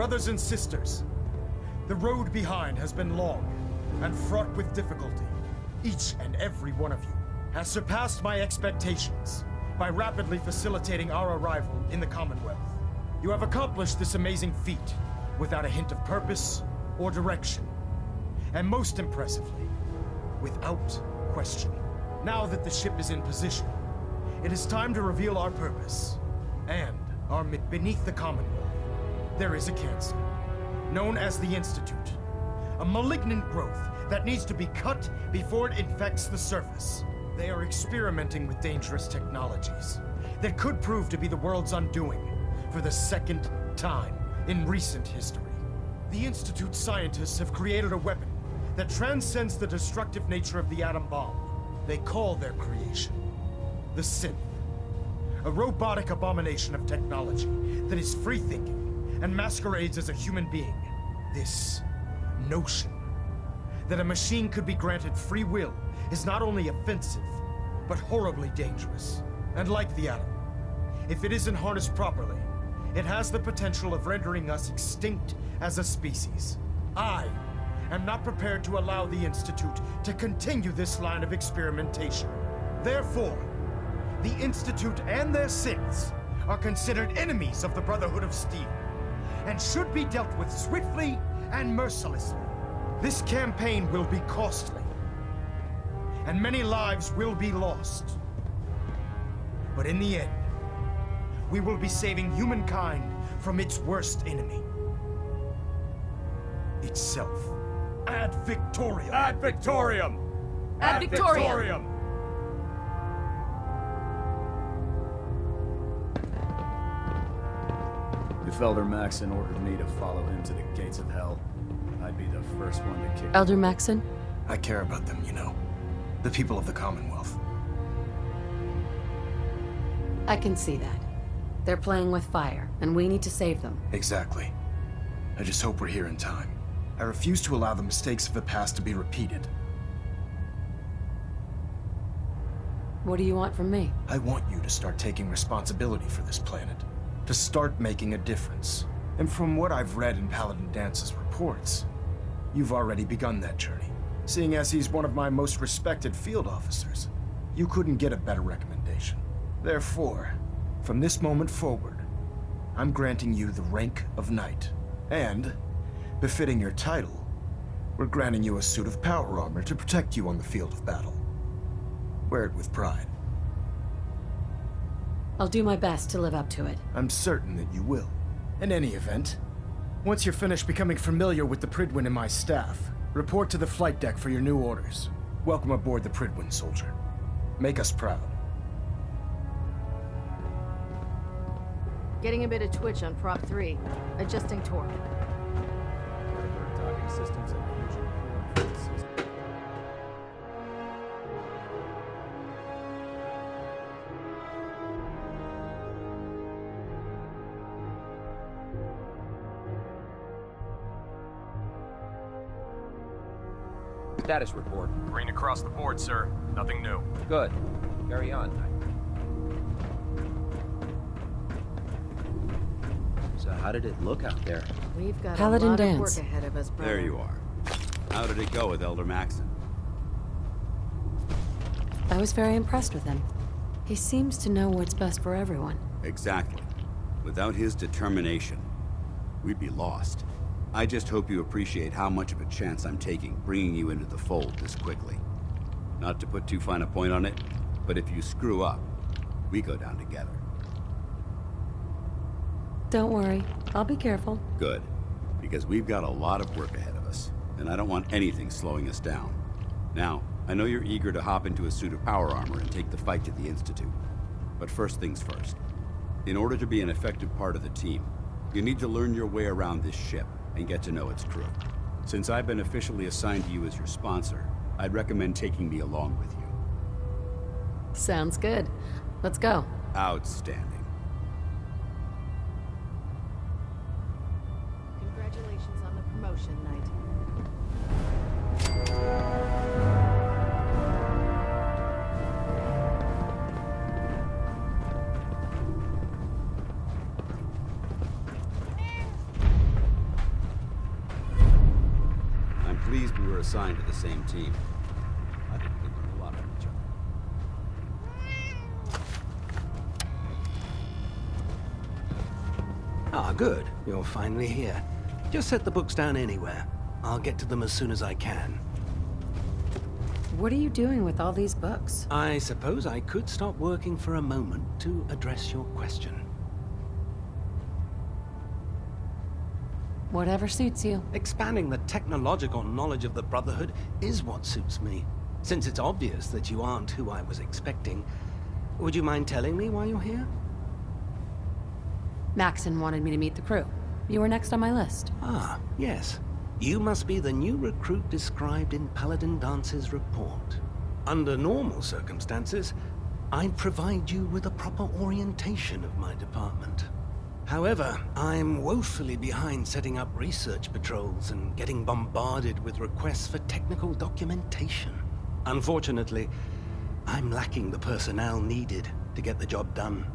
Brothers and sisters, the road behind has been long and fraught with difficulty. Each and every one of you has surpassed my expectations by rapidly facilitating our arrival in the Commonwealth. You have accomplished this amazing feat without a hint of purpose or direction. And most impressively, without question. Now that the ship is in position, it is time to reveal our purpose. And beneath the Commonwealth, there is a cancer, known as the Institute. A malignant growth that needs to be cut before it infects the surface. They are experimenting with dangerous technologies that could prove to be the world's undoing for the second time in recent history. The Institute scientists have created a weapon that transcends the destructive nature of the atom bomb. They call their creation the Synth. A robotic abomination of technology that is free-thinking and masquerades as a human being. This notion that a machine could be granted free will is not only offensive, but horribly dangerous. And like the atom, if it isn't harnessed properly, it has the potential of rendering us extinct as a species. I am not prepared to allow the Institute to continue this line of experimentation. Therefore, the Institute and their synths are considered enemies of the Brotherhood of Steel, and should be dealt with swiftly and mercilessly. This campaign will be costly, and many lives will be lost. But in the end, we will be saving humankind from its worst enemy. Itself. Ad Victoriam! Ad Victoriam! Ad Victoriam! If Elder Maxon ordered me to follow him to the gates of hell, I'd be the first one to kick. Elder Maxon? I care about them, you know. The people of the Commonwealth. I can see that. They're playing with fire, and we need to save them. Exactly. I just hope we're here in time. I refuse to allow the mistakes of the past to be repeated. What do you want from me? I want you to start taking responsibility for this planet. To start making a difference. And from what I've read in Paladin Dance's reports, you've already begun that journey. Seeing as he's one of my most respected field officers, you couldn't get a better recommendation. Therefore, from this moment forward, I'm granting you the rank of Knight. And, befitting your title, we're granting you a suit of power armor to protect you on the field of battle. Wear it with pride. I'll do my best to live up to it. I'm certain that you will. In any event, once you're finished becoming familiar with the Prydwen and my staff, report to the flight deck for your new orders. Welcome aboard the Prydwen, soldier. Make us proud. Getting a bit of twitch on prop 3. Adjusting torque. Docking systems and fusion cooling systems. Status report. Green across the board, sir. Nothing new. Good. Carry on, Knight. So how did it look out there? We've got Paladin a lot Dance. of work ahead of us, brother. There you are. How did it go with Elder Maxon? I was very impressed with him. He seems to know what's best for everyone. Exactly. Without his determination, we'd be lost. I just hope you appreciate how much of a chance I'm taking bringing you into the fold this quickly. Not to put too fine a point on it, but if you screw up, we go down together. Don't worry. I'll be careful. Good. Because we've got a lot of work ahead of us, and I don't want anything slowing us down. Now, I know you're eager to hop into a suit of power armor and take the fight to the Institute. But first things first. In order to be an effective part of the team, you need to learn your way around this ship and get to know its crew. Since I've been officially assigned to you as your sponsor, I'd recommend taking me along with you. Sounds good. Let's go. Outstanding. Congratulations on the promotion, Knight. assigned to the same team. I think we learned a lot from each other. Ah, good. You're finally here. Just set the books down anywhere. I'll get to them as soon as I can. What are you doing with all these books? I suppose I could stop working for a moment to address your question. Whatever suits you. Expanding the technological knowledge of the Brotherhood is what suits me. Since it's obvious that you aren't who I was expecting, would you mind telling me why you're here? Maxon wanted me to meet the crew. You were next on my list. Ah, yes. You must be the new recruit described in Paladin Dance's report. Under normal circumstances, I'd provide you with a proper orientation of my department. However, I'm woefully behind setting up research patrols and getting bombarded with requests for technical documentation. Unfortunately, I'm lacking the personnel needed to get the job done.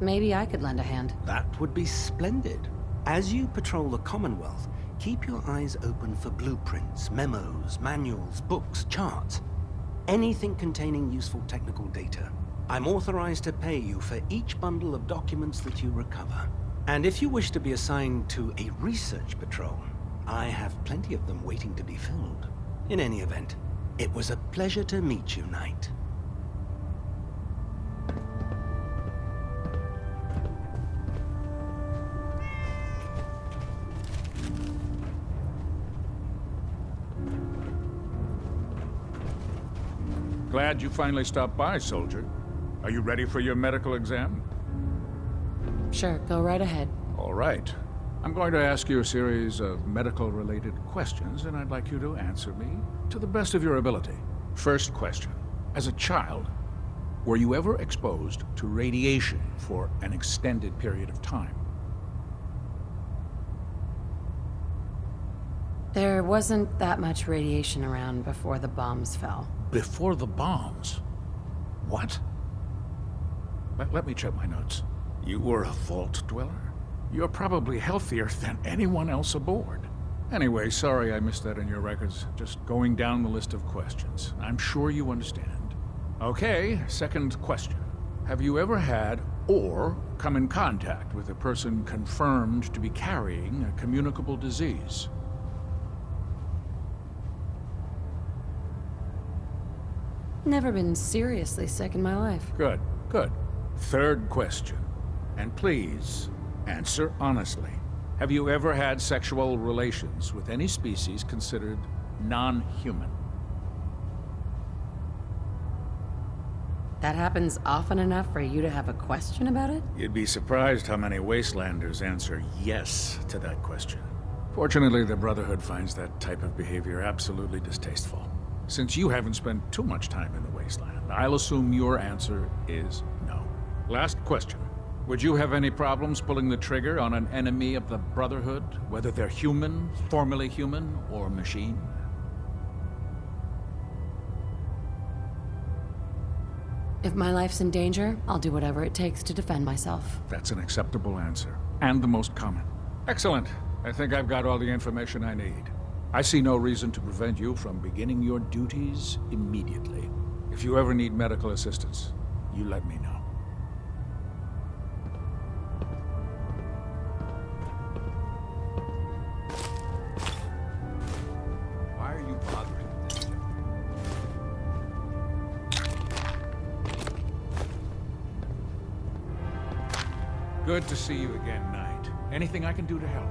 Maybe I could lend a hand. That would be splendid. As you patrol the Commonwealth, keep your eyes open for blueprints, memos, manuals, books, charts. Anything containing useful technical data. I'm authorized to pay you for each bundle of documents that you recover. And if you wish to be assigned to a research patrol, I have plenty of them waiting to be filled. In any event, it was a pleasure to meet you, Knight. Glad you finally stopped by, soldier. Are you ready for your medical exam? Sure, go right ahead. All right. I'm going to ask you a series of medical-related questions, and I'd like you to answer me to the best of your ability. First question. As a child, were you ever exposed to radiation for an extended period of time? There wasn't that much radiation around before the bombs fell. Before the bombs? What? Let me check my notes. You were a vault dweller? You're probably healthier than anyone else aboard. Anyway, sorry I missed that in your records. Just going down the list of questions. I'm sure you understand. Okay, second question. Have you ever had or come in contact with a person confirmed to be carrying a communicable disease? Never been seriously sick in my life. Good, good. Third question. And please, answer honestly. Have you ever had sexual relations with any species considered non-human? That happens often enough for you to have a question about it? You'd be surprised how many Wastelanders answer yes to that question. Fortunately, the Brotherhood finds that type of behavior absolutely distasteful. Since you haven't spent too much time in the Wasteland, I'll assume your answer is no. Last question. Would you have any problems pulling the trigger on an enemy of the Brotherhood, whether they're human, formerly human, or machine? If my life's in danger, I'll do whatever it takes to defend myself. That's an acceptable answer, and the most common. Excellent. I think I've got all the information I need. I see no reason to prevent you from beginning your duties immediately. If you ever need medical assistance, you let me know. Why are you bothering with this stuff? Good to see you again, Knight. Anything I can do to help?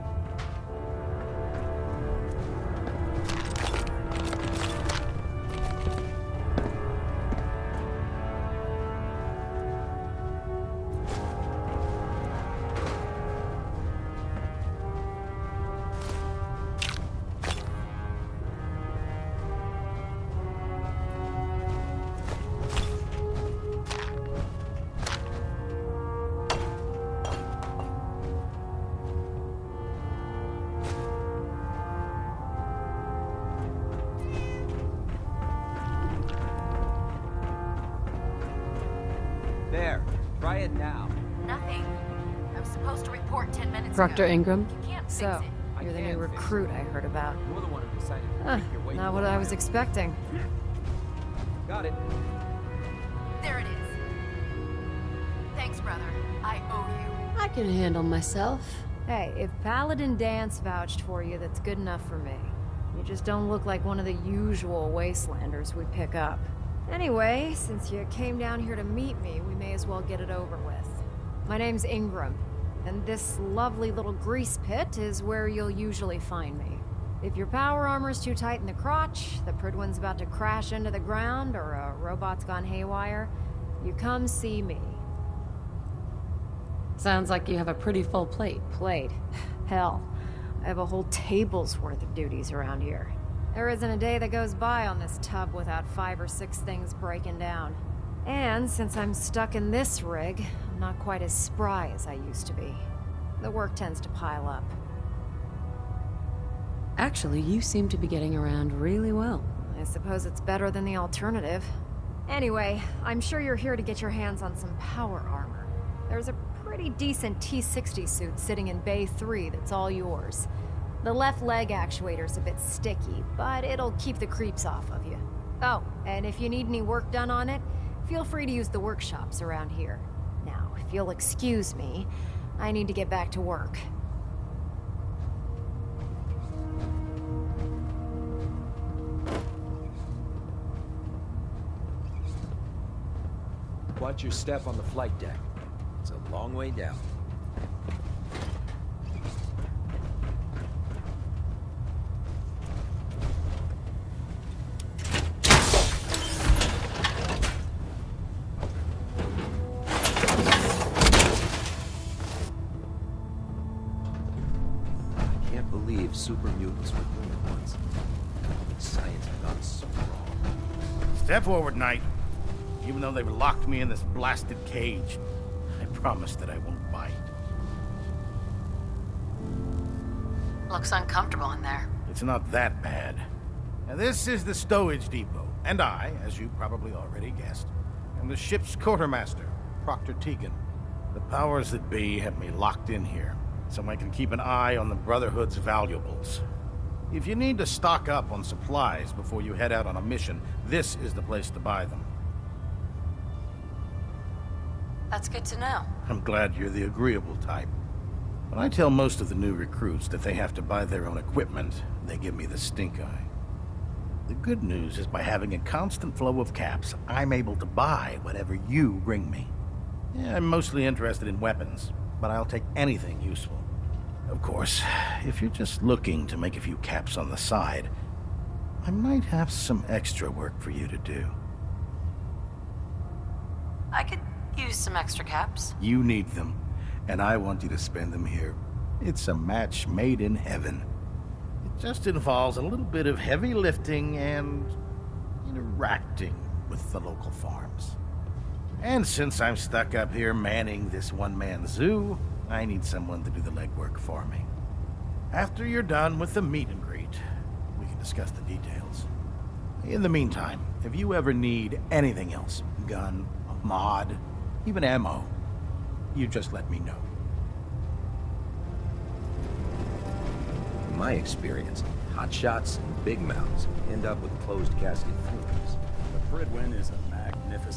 There. Try it now. Nothing. was supposed to report 10 minutes Proctor ago. Ingram? You can't fix So, it. you're the new recruit I heard about. You're the one who decided to make your way Not to what the I was wire. expecting. Got it. There it is. Thanks, brother. I owe you. I can handle myself. Hey, if Paladin Dance vouched for you, that's good enough for me. You just don't look like one of the usual wastelanders we pick up. Anyway, since you came down here to meet me, we may as well get it over with. My name's Ingram, and this lovely little grease pit is where you'll usually find me. If your power armor's too tight in the crotch, the Pridwin's about to crash into the ground, or a robot's gone haywire, you come see me. Sounds like you have a pretty full plate. Plate. Hell, I have a whole table's worth of duties around here. There isn't a day that goes by on this tub without 5 or 6 things breaking down. And since I'm stuck in this rig, I'm not quite as spry as I used to be. The work tends to pile up. Actually, you seem to be getting around really well. I suppose it's better than the alternative. Anyway, I'm sure you're here to get your hands on some power armor. There's a pretty decent T-60 suit sitting in Bay 3 that's all yours. The left leg actuator's a bit sticky, but it'll keep the creeps off of you. Oh, and if you need any work done on it, feel free to use the workshops around here. Now, if you'll excuse me, I need to get back to work. Watch your step on the flight deck. It's a long way down. I can't believe super mutants were human ones. Science has gone so wrong. Step forward, Knight. Even though they've locked me in this blasted cage, I promise that I won't bite. Looks uncomfortable in there. It's not that bad. Now, this is the stowage depot, and I, as you probably already guessed, am the ship's quartermaster, Proctor Tegan. The powers that be have me locked in here, so I can keep an eye on the Brotherhood's valuables. If you need to stock up on supplies before you head out on a mission, this is the place to buy them. That's good to know. I'm glad you're the agreeable type. When I tell most of the new recruits that they have to buy their own equipment, they give me the stink eye. The good news is by having a constant flow of caps, I'm able to buy whatever you bring me. Yeah, I'm mostly interested in weapons, but I'll take anything useful. Of course, if you're just looking to make a few caps on the side, I might have some extra work for you to do. I could use some extra caps. You need them, and I want you to spend them here. It's a match made in heaven. It just involves a little bit of heavy lifting and interacting with the local farms. And since I'm stuck up here manning this one-man zoo, I need someone to do the legwork for me. After you're done with the meet and greet, we can discuss the details. In the meantime, if you ever need anything else, gun, a mod, even ammo, you just let me know. In my experience, hotshots and big mouths end up with closed casket funerals. The Pridwin is a magnificent